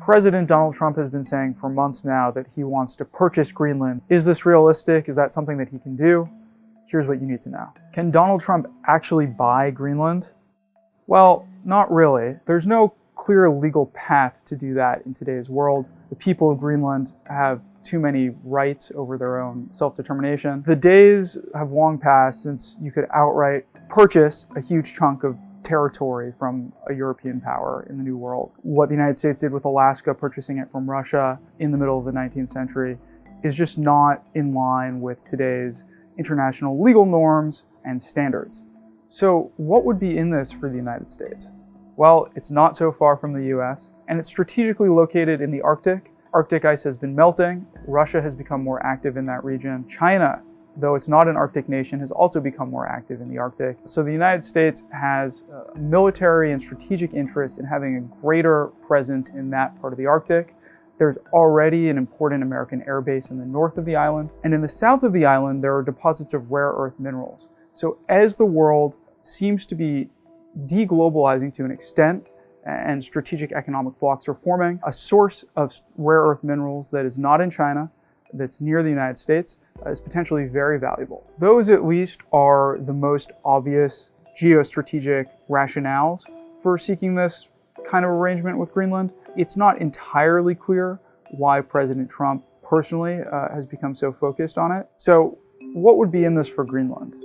President Donald Trump has been saying for months now that he wants to purchase Greenland. Is this realistic? Is that something that he can do? Here's what you need to know. Can Donald Trump actually buy Greenland? Well, not really. There's no clear legal path to do that in today's world. The people of Greenland have too many rights over their own self-determination. The days have long passed since you could outright purchase a huge chunk of territory from a European power in the New World. What the United States did with Alaska, purchasing it from Russia in the middle of the 19th century, is just not in line with today's international legal norms and standards. So what would be in this for the United States? Well, it's not so far from the US, and it's strategically located in the Arctic. Arctic ice has been melting. Russia has become more active in that region. China, though it's not an Arctic nation, has also become more active in the Arctic. So the United States has a military and strategic interest in having a greater presence in that part of the Arctic. There's already an important American air base in the north of the island. And in the south of the island, there are deposits of rare earth minerals. So as the world seems to be deglobalizing to an extent, and strategic economic blocks are forming, a source of rare earth minerals that is not in China, that's near the United States, is potentially very valuable. Those at least are the most obvious geostrategic rationales for seeking this kind of arrangement with Greenland. It's not entirely clear why President Trump personally has become so focused on it. So what would be in this for Greenland?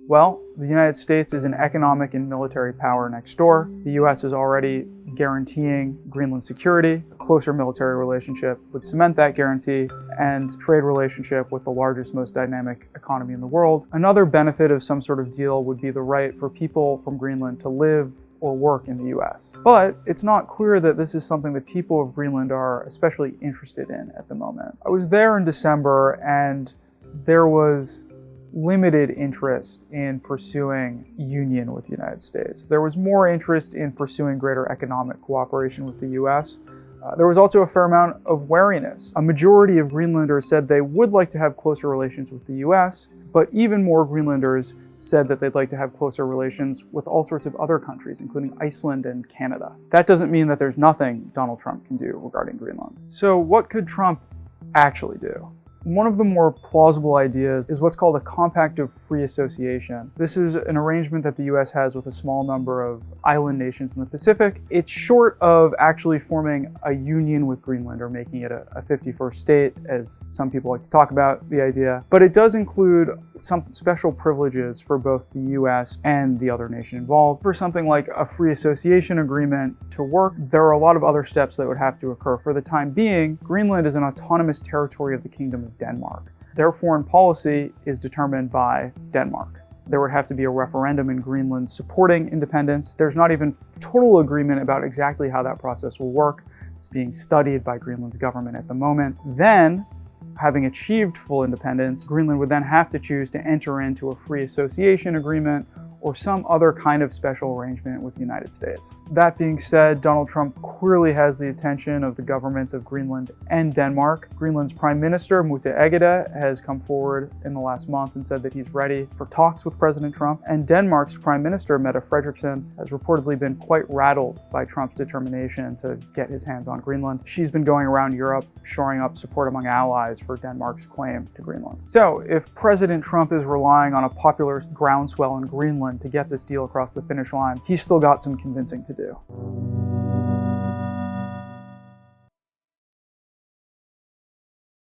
Well, the United States is an economic and military power next door. The US is already guaranteeing Greenland's security. A closer military relationship would cement that guarantee, and trade relationship with the largest, most dynamic economy in the world. Another benefit of some sort of deal would be the right for people from Greenland to live or work in the US. But it's not clear that this is something that people of Greenland are especially interested in at the moment. I was there in December, and there was limited interest in pursuing union with the United States. There was more interest in pursuing greater economic cooperation with the US. There was also a fair amount of wariness. A majority of Greenlanders said they would like to have closer relations with the US, but even more Greenlanders said that they'd like to have closer relations with all sorts of other countries, including Iceland and Canada. That doesn't mean that there's nothing Donald Trump can do regarding Greenland. So what could Trump actually do? One of the more plausible ideas is what's called a compact of free association. This is an arrangement that the US has with a small number of island nations in the Pacific. It's short of actually forming a union with Greenland or making it a 51st state, as some people like to talk about the idea, but it does include some special privileges for both the US and the other nation involved. For something like a free association agreement to work, there are a lot of other steps that would have to occur. For the time being, Greenland is an autonomous territory of the Kingdom of Denmark. Their foreign policy is determined by Denmark. There would have to be a referendum in Greenland supporting independence. There's not even total agreement about exactly how that process will work. It's being studied by Greenland's government at the moment. Then, having achieved full independence, Greenland would then have to choose to enter into a free association agreement or some other kind of special arrangement with the United States. That being said, Donald Trump clearly has the attention of the governments of Greenland and Denmark. Greenland's Prime Minister, Mette Frederiksen, has come forward in the last month and said that he's ready for talks with President Trump. And Denmark's Prime Minister, Mette Frederiksen, has reportedly been quite rattled by Trump's determination to get his hands on Greenland. She's been going around Europe, shoring up support among allies for Denmark's claim to Greenland. So if President Trump is relying on a popular groundswell in Greenland to get this deal across the finish line, he's still got some convincing to do.